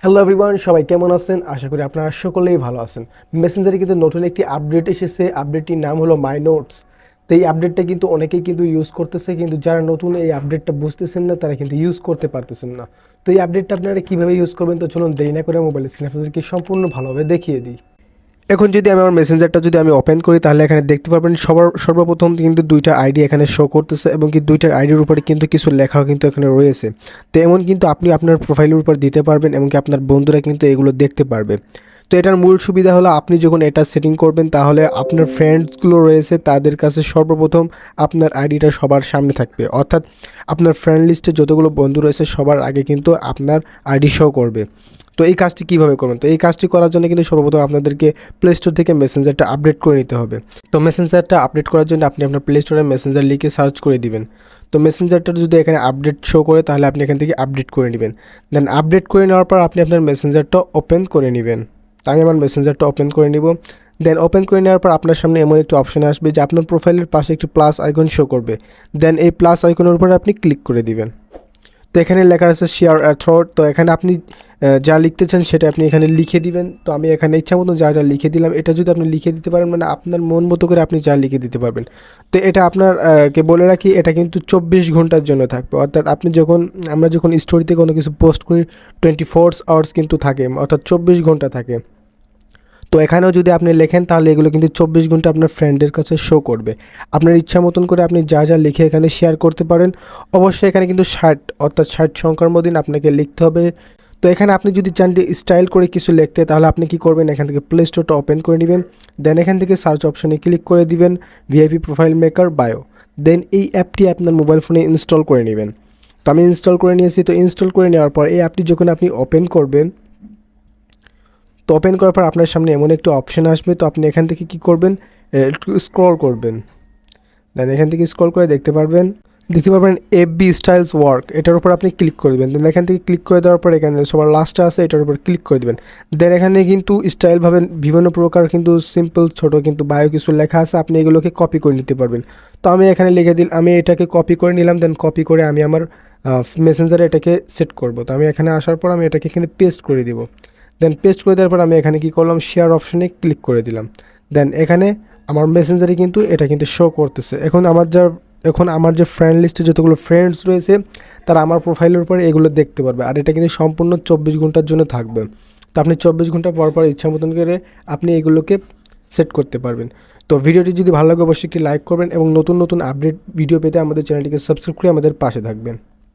Hello everyone, সবাই কেমন আছেন? আশা করি আপনারা সকলেই ভালো আছেন। মেসেঞ্জারে কিন্তু নতুন একটি আপডেট এসেছে। আপডেটটির নাম হলো মাই নোটস। তো এই আপডেটটা কিন্তু অনেকেই কিন্তু ইউজ করতেছে, কিন্তু যারা নতুন এই আপডেটটা বুঝতেছেন না তারা কিন্তু ইউজ করতে পারতেছেন না। তো এই আপডেটটা আপনারা কীভাবে ইউজ করবেন, তো চলুন দেরি না করে মোবাইল স্ক্রিন আপনাদেরকে সম্পূর্ণ ভালোভাবে দেখিয়ে দিই। এখন যদি আমি আমার মেসেঞ্জারটা ওপেন করি, তাহলে এখানে দেখতে পারবেন সর্বপ্রথম কিন্তু দুইটা আইডি এখানে শো করতেছে এবং কি দুইটার আইডির উপরে কিন্তু কিছু লেখাও কিন্তু এখানে রয়েছে। তো এমন কিন্তু আপনি আপনার প্রোফাইলের উপর দিতে পারবেন এবং কি আপনার বন্ধুরা কিন্তু এগুলো দেখতে পারবে। তো এটার মূল সুবিধা হলো আপনি যখন এটা সেটিং করবেন, তাহলে আপনার ফ্রেন্ডসগুলো রয়েছে তাদের কাছে সর্বপ্রথম আপনার আইডিটা সবার সামনে থাকবে, অর্থাৎ আপনার ফ্রেন্ড লিস্টে যতগুলো বন্ধু রয়েছে সবার আগে কিন্তু আপনার আইডি শো করবে। তো এই কাজটি কীভাবে করবেন? তো এই কাজটি করার জন্য কিন্তু সর্বপ্রথম আপনাদেরকে প্লে স্টোর থেকে মেসেঞ্জারটা আপডেট করে নিতে হবে। তো মেসেঞ্জারটা আপডেট করার জন্য আপনি আপনার প্লে স্টোরে মেসেঞ্জার লিখে সার্চ করে দিবেন। তো মেসেঞ্জারটা যদি এখানে আপডেট শো করে, তাহলে আপনি এখান থেকে আপডেট করে নেবেন। দেন আপডেট করে নেওয়ার পর আপনি আপনার মেসেঞ্জারটা ওপেন করে নেবেন। তো আমি আমার মেসেঞ্জারটা ওপেন করে নিব। দেন ওপেন করে নেওয়ার পর আপনার সামনে এমন একটি অপশন আসবে যে আপনার প্রোফাইলের পাশে একটি প্লাস আইকন শো করবে। দেন এই প্লাস আইকনের উপরে আপনি ক্লিক করে দিবেন। তো এখানে লেখা আছে শেয়ার আ থ্রড। তো এখানে আপনি যা লিখতে চান সেটা আপনি এখানে লিখে দিবেন। তো আমি এখানে ইচ্ছা মতো যা লিখে দিলাম। এটা যদি আপনি লিখে দিতে পারেন, মানে আপনার মন মতো করে আপনি যা লিখে দিতে পারবেন। তো এটা আপনার কে বলে রাখি, এটা কিন্তু 24 ঘন্টার জন্য থাকবে। অর্থাৎ আমরা যখন স্টোরিতে কোনো কিছু পোস্ট করি 24 আওয়ার্স কিন্তু থাকে, অর্থাৎ 24 ঘন্টা থাকে। তো এখানেও যদি আপনি লেখেন, তাহলে এগুলো কিন্তু 24 ঘন্টা আপনার ফ্রেন্ডের কাছে শো করবে। আপনার ইচ্ছা মতন করে আপনি যা লিখে এখানে শেয়ার করতে পারেন। অবশ্যই এখানে কিন্তু 60 অর্থাৎ 60 সংখ্যার মধ্যে আপনাকে লিখতে হবে। তো এখানে আপনি যদি চান যে স্টাইল করে কিছু লিখতে, তাহলে আপনি কি করবেন, এখান থেকে প্লে স্টোরটা ওপেন করে নেবেন। দেন এখান থেকে সার্চ অপশনে ক্লিক করে দিবেন ভিআইপি প্রোফাইল মেকার বায়ো। দেন এই অ্যাপটি আপনার মোবাইল ফোনে ইনস্টল করে নেবেন। তো আমি ইনস্টল করে নিয়েছি। তো ইনস্টল করে নেওয়ার পর এই অ্যাপটি যখন আপনি ওপেন করবেন, তো ওপেন করার পর আপনার সামনে এমন একটা অপশান আসবে। তো আপনি এখান থেকে কি করবেন, একটু স্ক্রল করবেন। দেন এখান থেকে স্ক্রল করে দেখতে পারবেন এফবি স্টাইলস ওয়ার্ক, এটার উপর আপনি ক্লিক করে দেবেন। দেন এখান থেকে ক্লিক করে দেওয়ার পর এখানে সবার লাস্টে আছে, এটার উপর ক্লিক করে দেবেন। দেন এখানে কিন্তু স্টাইলভাবে বিভিন্ন প্রকার কিন্তু সিম্পল ছোট কিন্তু বায়ো কিছু লেখা আছে, আপনি এগুলোকে কপি করে নিতে পারবেন। তো আমি এখানে লিখে দিলাম, আমি এটাকে কপি করে নিলাম। দেন কপি করে আমি আমার মেসেঞ্জারে এটাকে সেট করব। তো আমি এখানে আসার পর আমি এটাকে এখানে পেস্ট করে দিব। দেন পেস্ট করে দেওয়ার পর আমি এখানে কি করলাম, শেয়ার অপশনে ক্লিক করে দিলাম। দেন এখানে আমার মেসেঞ্জারে কিন্তু এটা কিন্তু শো করতেছে। এখন আমার যে ফ্রেন্ড লিস্টে যতগুলো ফ্রেন্ডস রয়েছে তারা আমার প্রোফাইলের উপরে এগুলো দেখতে পারবে। আর এটা কিন্তু সম্পূর্ণ 24 ঘন্টার জন্য থাকবে। তো আপনি 24 ঘন্টা পর পর ইচ্ছা মতন করে আপনি এগুলোকে সেট করতে পারবেন। তো ভিডিওটি যদি ভালো লাগে অবশ্যই একটি লাইক করবেন এবং নতুন নতুন আপডেট ভিডিও পেতে আমাদের চ্যানেলটিকে সাবস্ক্রাইব করে আমাদের পাশে থাকবেন।